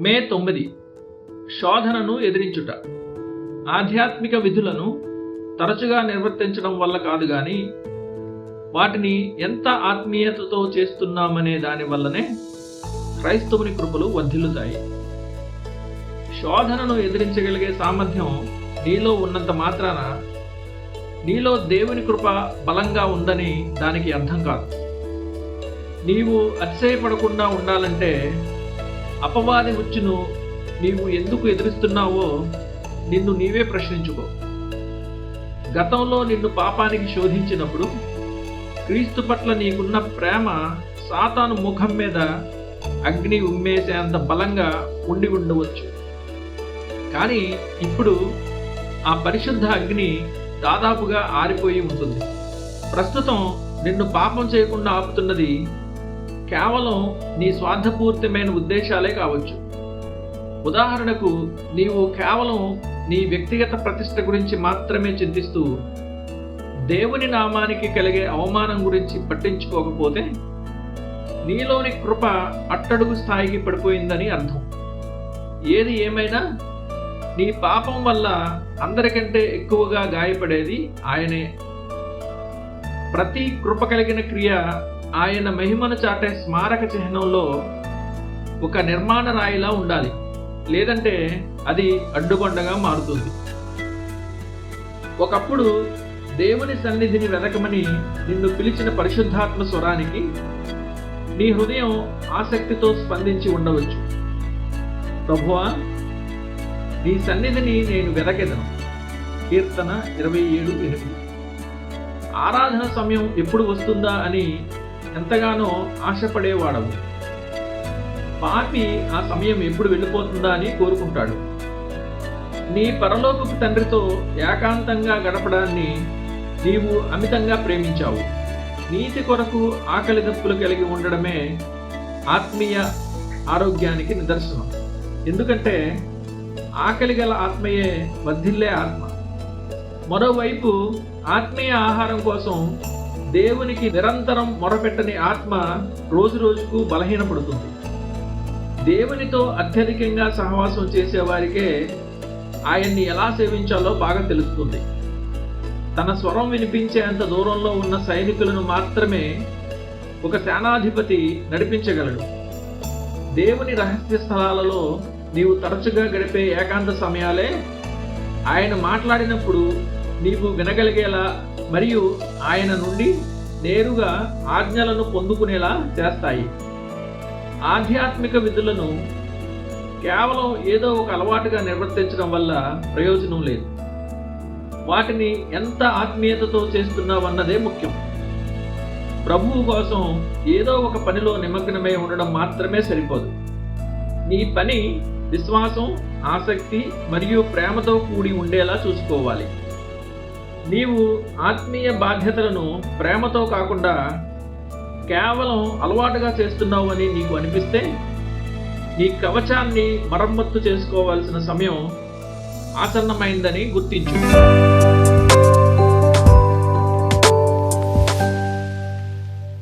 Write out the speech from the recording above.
మే 9 శోధనను ఎదిరించుట. ఆధ్యాత్మిక విధులను తరచుగా నిర్వర్తించడం వల్ల కాదు గాని వాటిని ఎంత ఆత్మీయతతో చేస్తున్నామనే దాని వల్లనే క్రైస్తవుని కృపలు వర్ధిల్లుతాయి. శోధనను ఎదిరించగలిగే సామర్థ్యం నీలో ఉన్నంత మాత్రాన నీలో దేవుని కృప బలంగా ఉందని దానికి అర్థం కాదు. నీవు అతిశయపడకుండా ఉండాలంటే అపవాది ఉచ్చును నీవు ఎందుకు ఎదురిస్తున్నావో నిన్ను నీవే ప్రశ్నించుకో. గతంలో నిన్ను పాపానికి శోధించినప్పుడు క్రీస్తు పట్ల నీకున్న ప్రేమ సాతాను ముఖం మీద అగ్ని ఉమ్మేసేంత బలంగా ఉండి ఉండవచ్చు. కానీ ఇప్పుడు ఆ పరిశుద్ధ అగ్ని దాదాపుగా ఆరిపోయి ఉంటుంది. ప్రస్తుతం నిన్ను పాపం చేయకుండా ఆపుతున్నది కేవలం నీ స్వార్థపూరితమైన ఉద్దేశాలే కావచ్చు. ఉదాహరణకు, నీవు కేవలం నీ వ్యక్తిగత ప్రతిష్ట గురించి మాత్రమే చింతిస్తూ దేవుని నామానికి కలిగే అవమానం గురించి పట్టించుకోకపోతే నీలోని కృప అట్టడుగు స్థాయికి పడిపోయిందని అర్థం. ఏది ఏమైనా నీ పాపం వల్ల అందరికంటే ఎక్కువగా గాయపడేది ఆయనే. ప్రతి కృప కలిగిన క్రియ ఆయన మహిమను చాటే స్మారక చిహ్నంలో ఒక నిర్మాణ రాయిలా ఉండాలి, లేదంటే అది అడ్డుగొండగా మారుతుంది. ఒకప్పుడు దేవుని సన్నిధిని వెదకమని నిన్ను పిలిచిన పరిశుద్ధాత్మ స్వరానికి నీ హృదయం ఆసక్తితో స్పందించి ఉండవచ్చు. ప్రభువా, నీ సన్నిధిని నేను వెదకెదను. కీర్తన 27:8. ఆరాధన సమయం ఎప్పుడు వస్తుందా అని ఎంతగానో ఆశపడేవాడవు. పాపి ఆ సమయం ఎప్పుడు వెళ్ళిపోతుందా అని కోరుకుంటాడు. నీ పరలోకపు తండ్రితో ఏకాంతంగా గడపడాన్ని నీవు అమితంగా ప్రేమించావు. నీతి కొరకు ఆకలి దప్పులు కలిగి ఉండడమే ఆత్మీయ ఆరోగ్యానికి నిదర్శనం. ఎందుకంటే ఆకలి గల ఆత్మయే వర్ధిల్లే ఆత్మ. మరోవైపు ఆత్మీయ ఆహారం కోసం దేవునికి నిరంతరం మొరపెట్టని ఆత్మ రోజు రోజుకు బలహీనపడుతుంది. దేవునితో అత్యధికంగా సహవాసం చేసేవారికే ఆయన్ని ఎలా సేవించాలో బాగా తెలుస్తుంది. తన స్వరం వినిపించేంత దూరంలో ఉన్న సైనికులను మాత్రమే ఒక సేనాధిపతి నడిపించగలడు. దేవుని రహస్య స్థలాలలో నీవు తరచుగా గడిపే ఏకాంత సమయాలే ఆయన మాట్లాడినప్పుడు నీవు వినగలిగేలా మరియు ఆయన నుండి నేరుగా ఆజ్ఞలను పొందుకునేలా చేస్తాయి. ఆధ్యాత్మిక విధులను కేవలం ఏదో ఒక అలవాటుగా నిర్వర్తించడం వల్ల ప్రయోజనం లేదు. వాటిని ఎంత ఆత్మీయతతో చేస్తున్నావన్నదే ముఖ్యం. ప్రభువు కోసం ఏదో ఒక పనిలో నిమగ్నమై ఉండడం మాత్రమే సరిపోదు. నీ పని విశ్వాసం, ఆసక్తి మరియు ప్రేమతో కూడి ఉండేలా చూసుకోవాలి. నీవు ఆత్మీయ బాధ్యతలను ప్రేమతో కాకుండా కేవలం అలవాటుగా చేస్తున్నావు అని నీకు అనిపిస్తే నీ కవచాన్ని మరమ్మత్తు చేసుకోవాల్సిన సమయం ఆసన్నమైందని గుర్తించు.